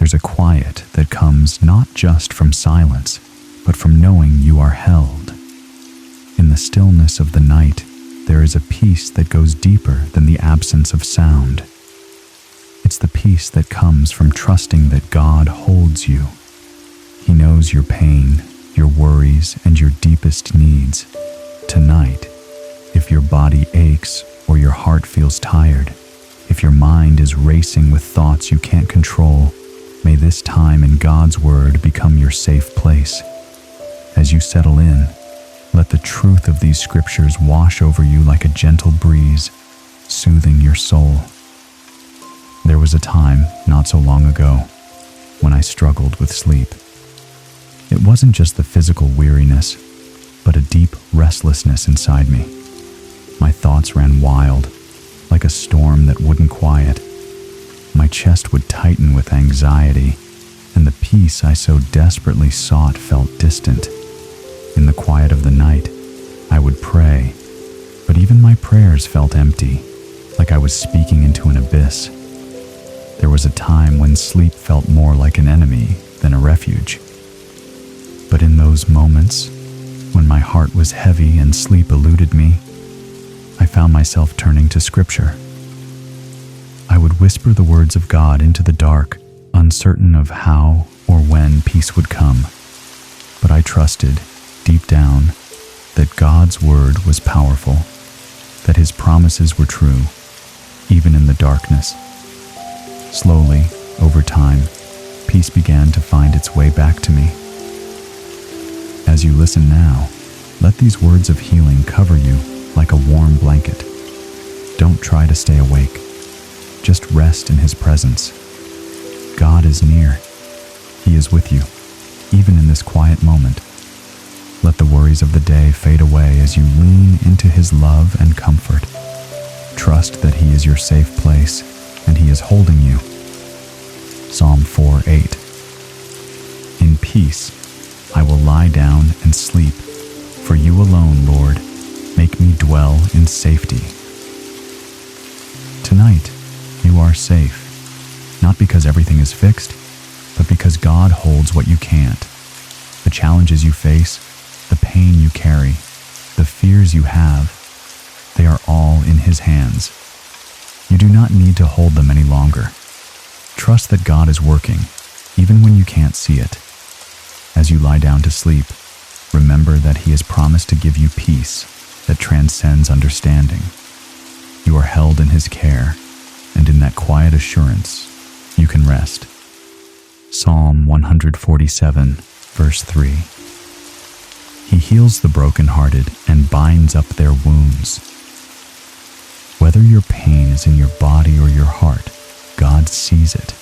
There's a quiet that comes not just from silence, but from knowing you are held. In the stillness of the night, there is a peace that goes deeper than the absence of sound. It's the peace that comes from trusting that God holds you. He knows your pain, your worries, and your deepest needs. Tonight, if your body aches or your heart feels tired, if your mind is racing with thoughts you can't control, may this time in God's Word become your safe place. As you settle in, let the truth of these scriptures wash over you like a gentle breeze, soothing your soul. There was a time, not so long ago, when I struggled with sleep. It wasn't just the physical weariness, but a deep restlessness inside me. My thoughts ran wild, like a storm that wouldn't quiet. My chest would tighten with anxiety, and the peace I so desperately sought felt distant. In the quiet of the night, I would pray, but even my prayers felt empty, like I was speaking into an abyss. There was a time when sleep felt more like an enemy than a refuge. But in those moments, when my heart was heavy and sleep eluded me, I found myself turning to Scripture. I would whisper the words of God into the dark, uncertain of how or when peace would come. But I trusted, deep down, that God's Word was powerful, that His promises were true, even in the darkness. Slowly, over time, peace began to find its way back to me. As you listen now, let these words of healing cover you like a warm blanket. Don't try to stay awake. Just rest in His presence. God is near. He is with you, even in this quiet moment. Let the worries of the day fade away as you lean into His love and comfort. Trust that He is your safe place, and He is holding you. Psalm 4:8. In peace, I will lie down and sleep, for you alone, Lord, make me dwell in safety. Tonight, you are safe, not because everything is fixed, but because God holds what you can't. The challenges you face, the pain you carry, the fears you have, they are all in His hands. You do not need to hold them any longer. Trust that God is working, even when you can't see it. As you lie down to sleep, remember that He has promised to give you peace that transcends understanding. You are held in His care, and in that quiet assurance, you can rest. Psalm 147, verse 3. He heals the brokenhearted and binds up their wounds. Whether your pain is in your body or your heart, God sees it.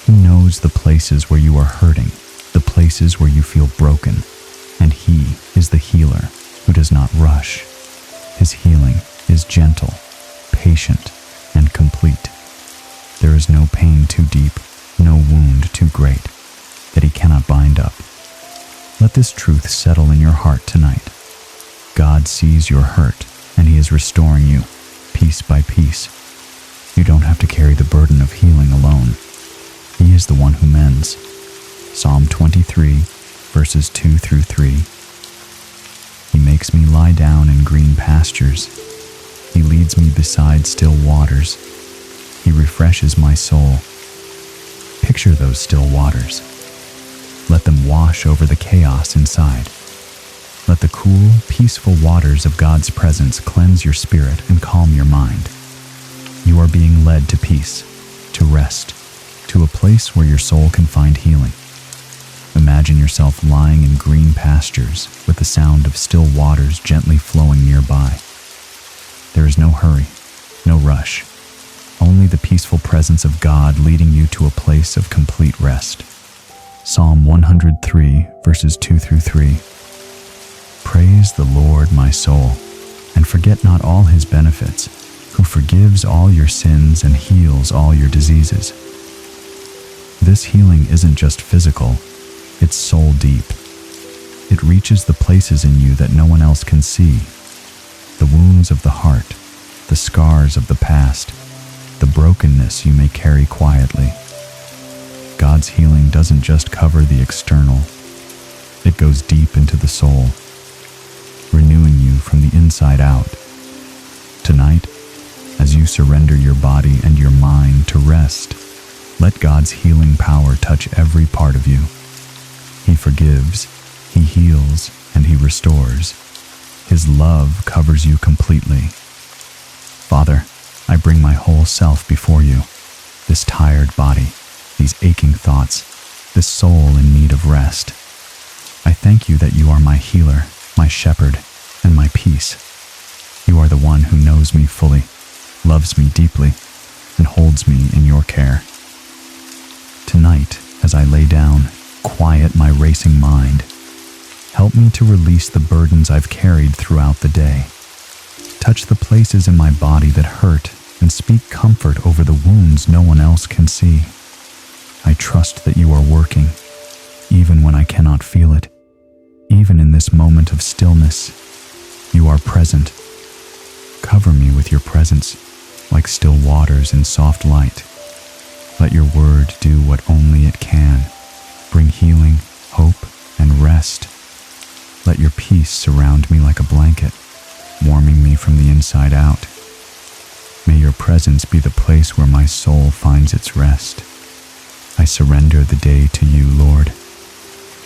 He knows the places where you are hurting, the places where you feel broken, and He is the healer who does not rush. His healing is gentle, patient, and complete. There is no pain too deep, no wound too great, that He cannot bind up. Let this truth settle in your heart tonight. God sees your hurt, and He is restoring you, piece by piece. You don't have to carry the burden of healing alone. He is the one who mends. Psalm 23, verses 2 through 3. He makes me lie down in green pastures. He leads me beside still waters. He refreshes my soul. Picture those still waters. Let them wash over the chaos inside. Let the cool, peaceful waters of God's presence cleanse your spirit and calm your mind. You are being led to peace, to rest, to a place where your soul can find healing. Imagine yourself lying in green pastures with the sound of still waters gently flowing nearby. There is no hurry, no rush, only the peaceful presence of God leading you to a place of complete rest. Psalm 103, verses 2 through 3. Praise the Lord, my soul, and forget not all His benefits, who forgives all your sins and heals all your diseases. This healing isn't just physical, it's soul deep. It reaches the places in you that no one else can see. The wounds of the heart, the scars of the past, the brokenness you may carry quietly. God God's healing doesn't just cover the external, it goes deep into the soul, renewing you from the inside out. Tonight, as you surrender your body and your mind to rest, let God's healing power touch every part of you. He forgives, He heals, and He restores. His love covers you completely. Father, I bring my whole self before you, this tired body, these aching thoughts, this soul in need of rest. I thank you that you are my healer, my shepherd, and my peace. You are the one who knows me fully, loves me deeply, and holds me in your care. Tonight, as I lay down, quiet my racing mind. Help me to release the burdens I've carried throughout the day. Touch the places in my body that hurt and speak comfort over the wounds no one else can see. I trust that you are working, even when I cannot feel it. Even in this moment of stillness, you are present. Cover me with your presence, like still waters in soft light. Let your word do what only it can, bring healing, hope, and rest. Let your peace surround me like a blanket, warming me from the inside out. May your presence be the place where my soul finds its rest. I surrender the day to you, Lord.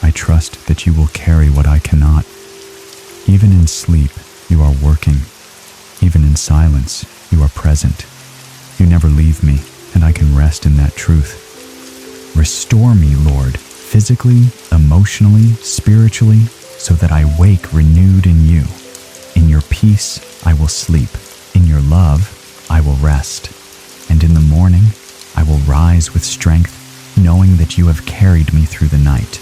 I trust that you will carry what I cannot. Even in sleep, you are working. Even in silence, you are present. You never leave me, and I can rest in that truth. Restore me, Lord, physically, emotionally, spiritually, so that I wake renewed in you. In your peace, I will sleep. In your love, I will rest. And in the morning, I will rise with strength, knowing that you have carried me through the night.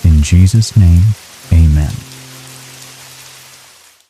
In Jesus' name,